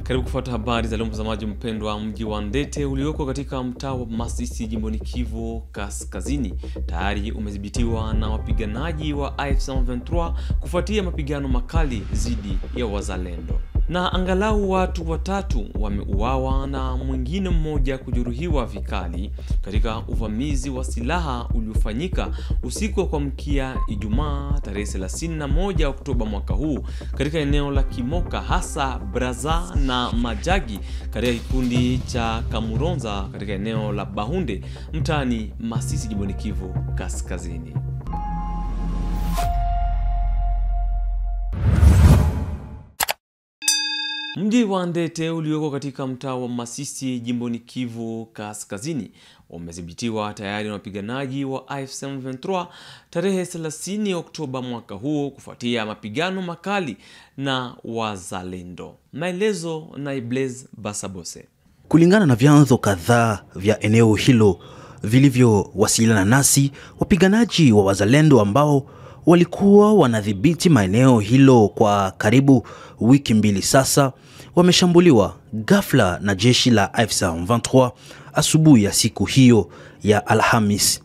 Karibu kufuata habari za leo mtazamaji mpendwa. Mji wa Ndete ulioko katika mtaa wa Masisi jimboni Kivu Kaskazini tayari umedhibitiwa na wapiganaji wa AFC M23 kufuatia mapigano makali dhidi ya wazalendo. Na angalau watu 3 wameuawa na mwingine mmoja kujeruhiwa vikali katika uvamizi wa silaha uliofanyika usiku wa kuamkia Ijumaa tarehe 31 Oktoba mwaka huu katika eneo la Kimoka, hasa Braza na Majagi katika kikundi cha Kamuronza katika eneo la Bahunde mtaani Masisi jimboni Kivu Kaskazini. Mji wa Ndete ulioko katika mtaa wa Masisi jimboni Kivu Kaskazini umedhibitiwa tayari na wapiganaji wa AFC M23 tarehe 30 Oktoba mwaka huu kufuatia mapigano makali na wazalendo. Maelezo na Blaise Basabose. Kulingana na vyanzo kadhaa vya eneo hilo vilivyowasiliana nasi, wapiganaji wa wazalendo ambao walikuwa wanadhibiti maeneo hilo kwa karibu wiki mbili sasa wameshambuliwa ghafla na jeshi la AFC M23 asubuhi ya siku hiyo ya Alhamis.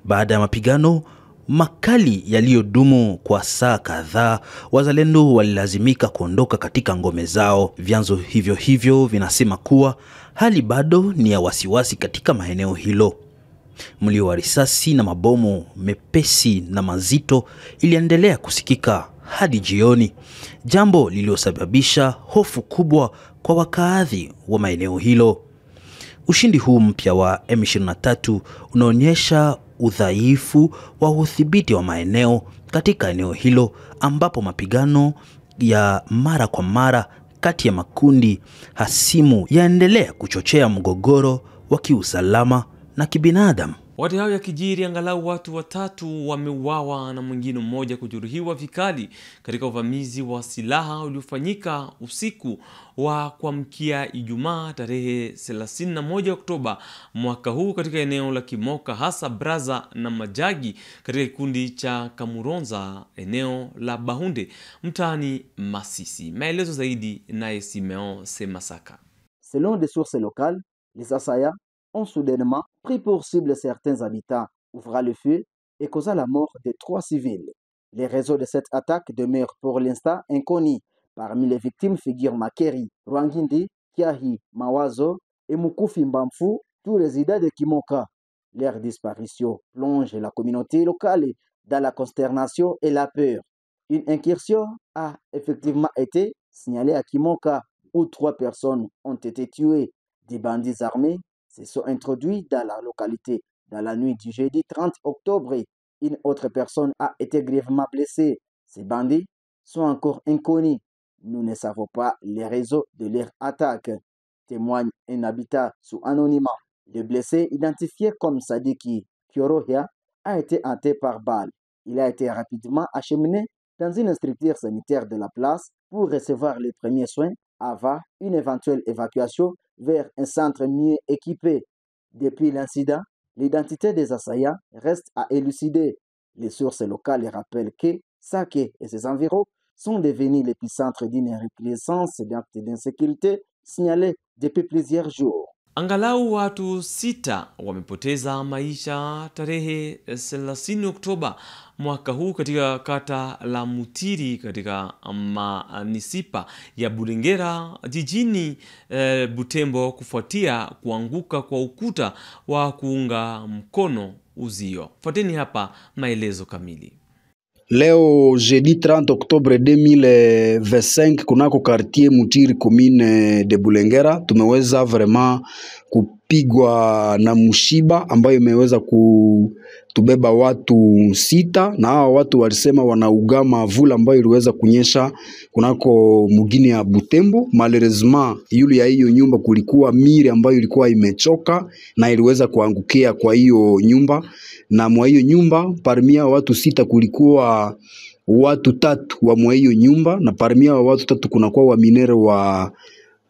Baada ya mapigano makali yaliyodumu kwa saa kadhaa, wazalendo walilazimika kuondoka katika ngome zao. Vyanzo hivyo vinasema kuwa hali bado ni ya wasiwasi katika maeneo hilo. Mlio wa risasi na mabomu mepesi na mazito iliendelea kusikika hadi jioni, jambo lililosababisha hofu kubwa kwa wakazi wa maeneo hilo. Ushindi huu mpya wa M23 unaonyesha udhaifu wa udhibiti wa maeneo katika eneo hilo, ambapo mapigano ya mara kwa mara kati ya makundi hasimu yaendelea kuchochea mgogoro wa kiusalama na kibinadamu. Wakati hao yakijiri, angalau watu 3 wameuawa na mwingine mmoja kujeruhiwa vikali katika uvamizi wa silaha uliofanyika usiku wa kuamkia Ijumaa tarehe 31 Oktoba mwaka huu katika eneo la Kimoka, hasa Braza na Majagi katika kikundi cha Kamuronza eneo la Bahunde mtaani Masisi. Maelezo zaidi naye Simeon Semasaka. Selon des sources locales, les assaillants ont soudainement pris pour cible certains habitants, ouvrant le feu et causant la mort de 3 civils. Les raisons de cette attaque demeurent pour l'instant inconnues. Parmi les victimes figurent Makeri, Rwangindi, Kiahi, Mawazo et Mukufi Mbamfu, tous résidents de Kimoka. Leur disparition plonge la communauté locale dans la consternation et la peur. Une incursion a effectivement été signalée à Kimoka où 3 personnes ont été tuées. Des bandits armés se sont introduits dans la localité dans la nuit du jeudi 30 octobre. Une autre personne a été grièvement blessée. Ces bandits sont encore inconnus. Nous ne savons pas les raisons de leur attaque, témoigne un habitant sous anonymat. Le blessé, identifié comme Sadiki Kyorohia, a été hanté par balle. Il a été rapidement acheminé dans une structure sanitaire de la place pour recevoir les premiers soins avant une éventuelle évacuation vers un centre mieux équipé. Depuis l'incident, l'identité des assaillants reste à élucider. Les sources locales rappellent que Sake et ses environs sont devenus l'épicentre d'une recrudescence d'actes d'insécurité signalés depuis plusieurs jours. Angalau watu 6 wamepoteza maisha tarehe 30 Oktoba mwaka huu katika kata la Mutiri katika manisipa ya Bulengera jijini Butembo kufuatia kuanguka kwa ukuta wa kuunga mkono uzio. Fuateni hapa maelezo kamili. Leo jeudi 30 Oktobre 2025 kunako quartier Mutiri commune de Bulengera tumeweza vraiment kupigwa na mshiba ambayo imeweza kutubeba watu 6, na hao watu walisema wanaugama vula ambayo iliweza kunyesha kunako mugini ya Butembo. Malheureusement yule ya hiyo nyumba kulikuwa miri ambayo ilikuwa imechoka na iliweza kuangukia kwa hiyo nyumba, na mwa hiyo nyumba parmi watu 6 kulikuwa watu 3 wa mwa hiyo nyumba, na parmi watu 3 kunakuwa wa minere wa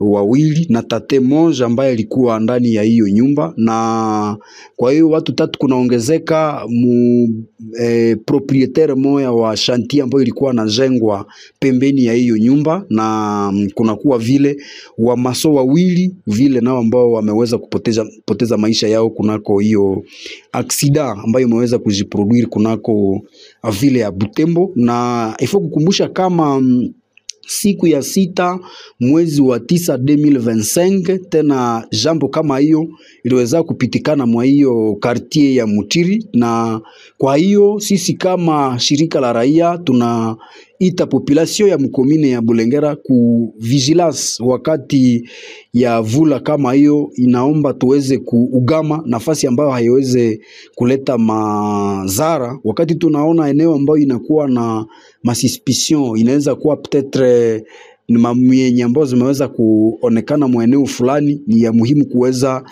wawili na tate moja ambaye alikuwa ndani ya hiyo nyumba, na kwa hiyo watu 3 kunaongezeka proprietaire moya wa chantier ambayo ilikuwa najengwa pembeni ya hiyo nyumba, na kunakuwa vile wa maso wawili vile nao ambao wameweza kupoteza maisha yao kunako hiyo aksida ambayo imeweza kujiproduire kunako vile ya Butembo. Na ifo kukumbusha kama siku ya 6 mwezi wa 9 2025 tena jambo kama hiyo iliweza kupitikana mwa hiyo quartier ya Mutiri, na kwa hiyo sisi kama shirika la raia tunaita population ya mkomine ya Bulengera ku vigilance wakati ya vula kama hiyo. Inaomba tuweze kuugama nafasi ambayo haiweze kuleta mazara. Wakati tunaona eneo ambayo inakuwa na masuspicion, inaweza kuwa peut-être ni mamyenye ambazo zimeweza kuonekana mweneo fulani, ni ya muhimu kuweza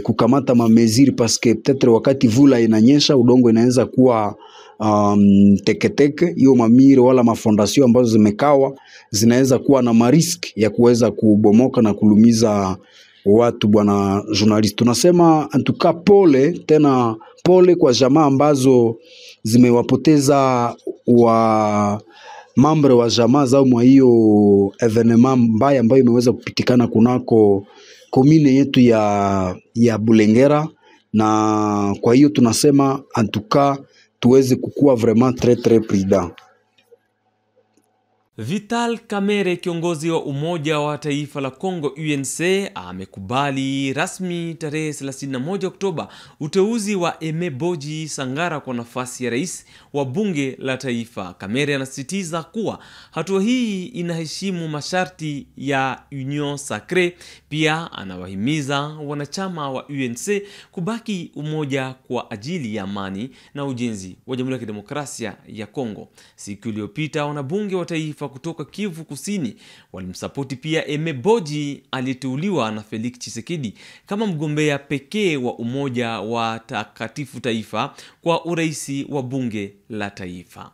kukamata mameziri, paske peut-être wakati vula inanyesha udongo inaweza kuwa teketeke. Hiyo mamire wala mafondasio ambazo zimekawa zinaweza kuwa na marisk ya kuweza kubomoka na kulumiza watu. Bwana journalist, tunasema antuka pole, tena pole kwa jamaa ambazo zimewapoteza wa mambre wa jamaa zao mwa hiyo evenement mbaya ambayo imeweza kupitikana kunako komine yetu ya Bulengera. Na kwa hiyo tunasema antuka tuweze kukua vraiment très prudent. Vital Kamerhe, kiongozi wa Umoja wa Taifa la Kongo UNC, amekubali rasmi tarehe 31 Oktoba uteuzi wa Aime Boji Sangara kwa nafasi ya rais wa bunge la taifa. Kamerhe anasisitiza kuwa hatua hii inaheshimu masharti ya Union Sacrée. Pia anawahimiza wanachama wa UNC kubaki umoja kwa ajili ya amani na ujenzi wa Jamhuri ya Kidemokrasia ya Kongo. Siku iliyopita wanabunge wa taifa kutoka Kivu Kusini walimsapoti pia Aime Boji aliyeteuliwa na Felix Tshisekedi kama mgombea pekee wa Umoja wa Takatifu Taifa kwa uraisi wa bunge la taifa.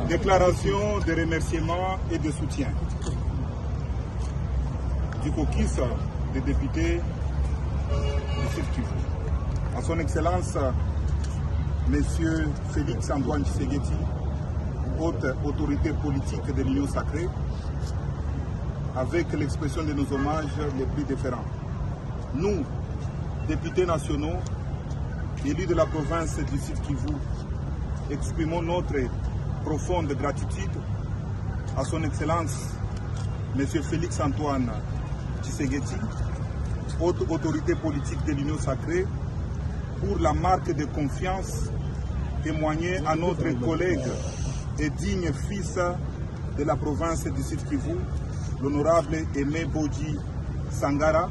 Déclaration de remerciement et de soutien du caucus des députés du Sud Kivu à son excellence Monsieur Félix Antoine Tshisekedi, haute autorité politique de l'Union Sacrée, avec l'expression de nos hommages les plus différents. Nous, députés nationaux, élus de la province du Sud Kivu, exprimons notre profonde gratitude à son excellence M. Félix Antoine Tshisekedi, haute autorité politique de l'Union Sacrée, pour la marque de confiance témoignée à notre collègue et digne fils de la province du Sud Kivu, l'honorable Aime Boji Sangara,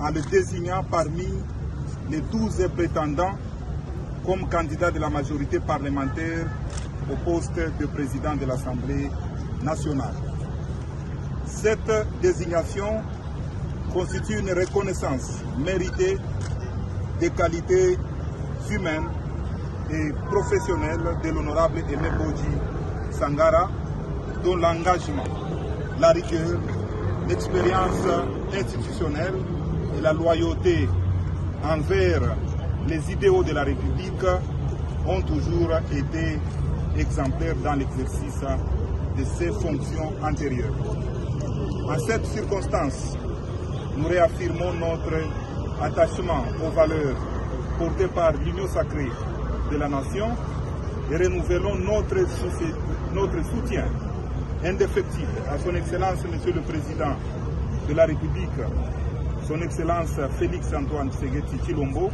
en le désignant parmi les 12 prétendants comme candidat de la majorité parlementaire au poste de président de l'Assemblée nationale. Cette désignation constitue une reconnaissance méritée des qualités humaines et professionnelles de l'honorable Aime Boji Sangara, dont l'engagement, la rigueur, l'expérience institutionnelle et la loyauté envers les idéaux de la République ont toujours été exemplaires dans l'exercice de ses fonctions antérieures. En cette circonstance, nous réaffirmons notre attachement aux valeurs portées par l'Union Sacrée de la Nation et renouvelons notre soutien indéfectible à son Excellence Monsieur le Président de la République, son Excellence Félix Antoine Tshisekedi Tshilombo,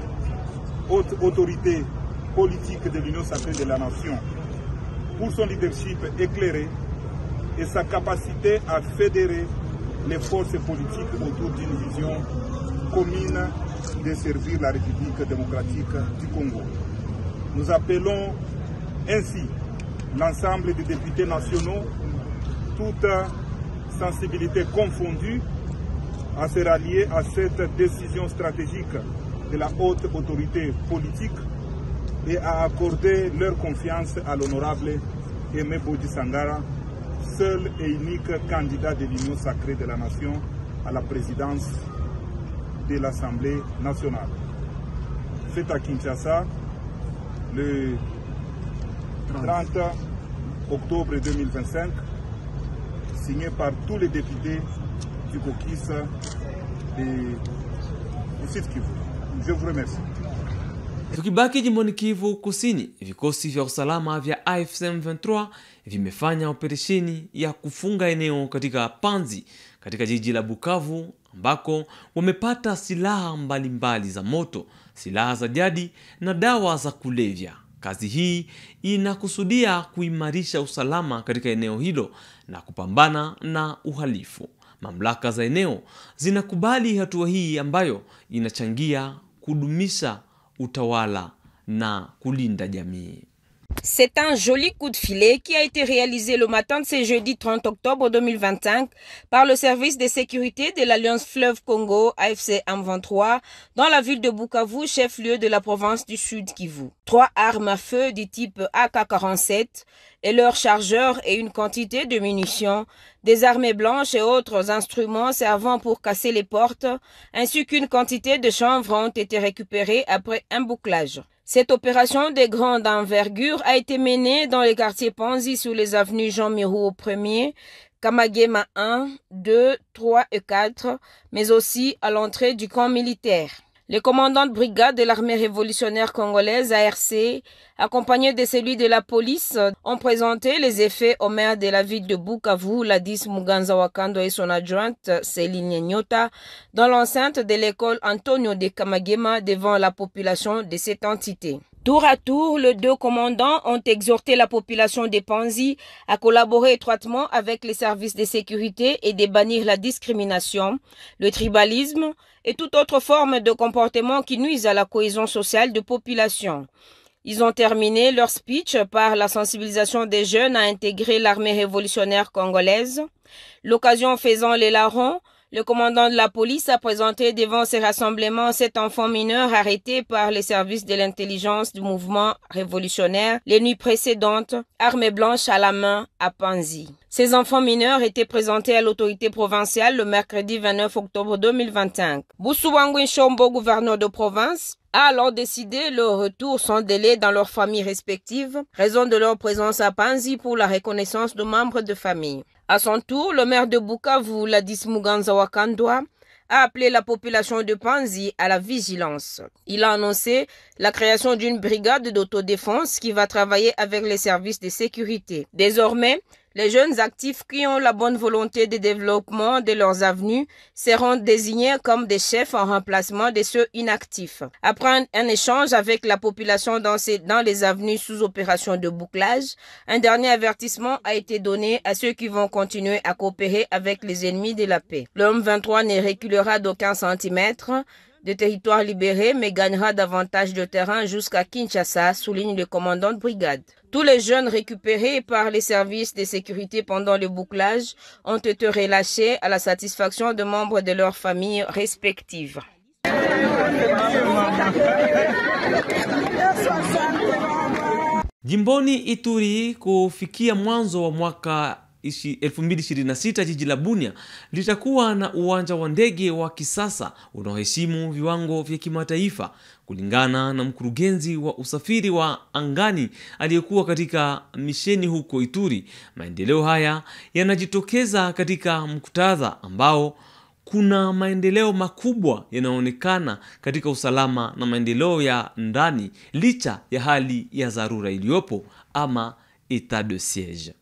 haute autorité politique de l'Union Sacrée de la Nation, pour son leadership éclairé et sa capacité à fédérer les forces politiques autour d'une vision commune de servir la République démocratique du Congo. Nous appelons ainsi l'ensemble des députés nationaux, toute sensibilité confondue, à se rallier à cette décision stratégique de la haute autorité politique et à accorder leur confiance à l'honorable Aime Boji Sangara, seul et unique candidat de l'Union sacrée de la nation à la présidence de l'Assemblée nationale. Fait à Kinshasa le 30 octobre 2025, signé par tous les députés du caucus du Sud Kivu. Je vous remercie. Tukibaki jimboni Kivu Kusini, vikosi vya usalama vya AFC M23 vimefanya operesheni ya kufunga eneo katika Panzi katika jiji la Bukavu, ambako wamepata silaha mbalimbali za moto, silaha za jadi na dawa za kulevya. Kazi hii inakusudia kuimarisha usalama katika eneo hilo na kupambana na uhalifu. Mamlaka za eneo zinakubali hatua hii ambayo inachangia kudumisha utawala na kulinda jamii. C'est un joli coup de filet qui a été réalisé le matin de ce jeudi 30 octobre 2025 par le service de sécurité de l'Alliance Fleuve Congo AFC M23 dans la ville de Bukavu, chef-lieu de la province du Sud Kivu. 3 armes à feu du type AK-47 et leurs chargeurs et une quantité de munitions, des armes blanches et autres instruments servant pour casser les portes, ainsi qu'une quantité de chanvre ont été récupérés après un bouclage. Cette opération de grande envergure a été menée dans les quartiers Panzi sous les avenues Jean Mirou au 1er, Kamagema 1, 2, 3 et 4, mais aussi à l'entrée du camp militaire. Les commandants de brigade de l'armée révolutionnaire congolaise ARC, accompagnés de celui de la police, ont présenté les effets au maire de la ville de Bukavu, Ladis Muganza Wakando et son adjointe Céline Nyota, dans l'enceinte de l'école Antonio de Kamagema devant la population de cette entité. Tour à tour, les 2 commandants ont exhorté la population de Panzi à collaborer étroitement avec les services de sécurité et de bannir la discrimination, le tribalisme et toute autre forme de comportement qui nuise à la cohésion sociale de population. Ils ont terminé leur speech par la sensibilisation des jeunes à intégrer l'armée révolutionnaire congolaise. L'occasion faisant les larrons, le commandant de la police a présenté devant ces rassemblements 7 enfants mineurs arrêtés par les services de l'intelligence du mouvement révolutionnaire les nuits précédentes, armes blanches à la main à Panzi. Ces enfants mineurs étaient présentés à l'autorité provinciale le mercredi 29 octobre 2025. Boussouangouin Chombo, gouverneur de province, a alors décidé leur retour sans délai dans leurs familles respectives, raison de leur présence à Panzi pour la reconnaissance de membres de famille. À son tour, le maire de Bukavu, Ladis Muganza Wakandwa, a appelé la population de Panzi à la vigilance. Il a annoncé la création d'une brigade d'autodéfense qui va travailler avec les services de sécurité. Désormais, les jeunes actifs qui ont la bonne volonté de développement de leurs avenues seront désignés comme des chefs en remplacement de ceux inactifs. Après un échange avec la population dans les avenues sous opération de bouclage, un dernier avertissement a été donné à ceux qui vont continuer à coopérer avec les ennemis de la paix. L'homme 23 ne reculera d'aucun centimètre de territoire libéré, mais gagnera davantage de terrain jusqu'à Kinshasa, souligne le commandant de brigade. Tous les jeunes récupérés par les services de sécurité pendant le bouclage ont été relâchés à la satisfaction de membres de leurs familles respectives. Jimboni Ituri, kufikia mwanzo wa mwaka 2026 jiji la Bunia litakuwa na uwanja wa ndege wa kisasa unaoheshimu viwango vya kimataifa, kulingana na mkurugenzi wa usafiri wa angani aliyekuwa katika misheni huko Ituri. Maendeleo haya yanajitokeza katika muktadha ambao kuna maendeleo makubwa yanaonekana katika usalama na maendeleo ya ndani licha ya hali ya dharura iliyopo ama etat de siege.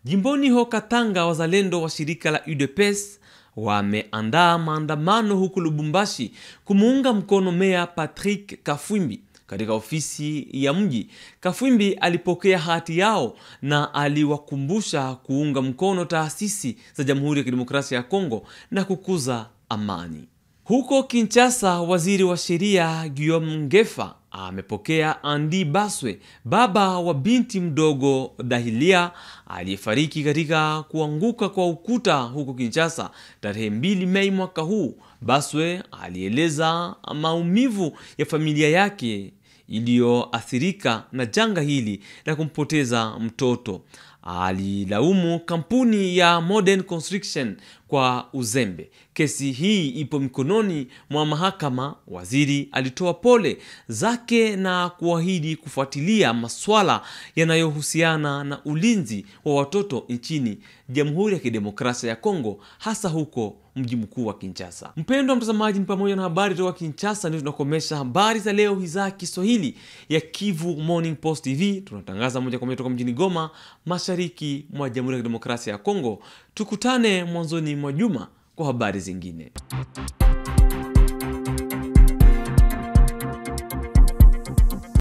Jimboni ho Katanga, wazalendo wa shirika la UDPS wameandaa maandamano huku Lubumbashi kumuunga mkono Meya Patrick Kafwimbi. Katika ofisi ya mji, Kafwimbi alipokea hati yao na aliwakumbusha kuunga mkono taasisi za Jamhuri ya Kidemokrasia ya Kongo na kukuza amani. Huko Kinshasa, waziri wa sheria Guillaume Ngefa amepokea Andi Baswe, baba wa binti mdogo Dahilia aliyefariki katika kuanguka kwa ukuta huko Kinshasa tarehe 2 Mei mwaka huu. Baswe alieleza maumivu ya familia yake iliyoathirika na janga hili la kumpoteza mtoto. alilaumu kampuni ya Modern Construction kwa uzembe. Kesi hii ipo mikononi mwa mahakama. Waziri alitoa pole zake na kuahidi kufuatilia masuala yanayohusiana na ulinzi wa watoto nchini Jamhuri ya Kidemokrasia ya Kongo, hasa huko mji mkuu wa Kinshasa. Mpendwa mtazamaji, ni pamoja na habari kutoka Kinshasa ndio tunakomesha habari za leo idhaa Kiswahili ya Kivu Morning Post TV. Tunatangaza moja kwa moja kutoka mjini Goma, mashariki mwa Jamhuri ya Kidemokrasia ya Kongo. Tukutane mwanzoni mwa juma kwa habari zingine.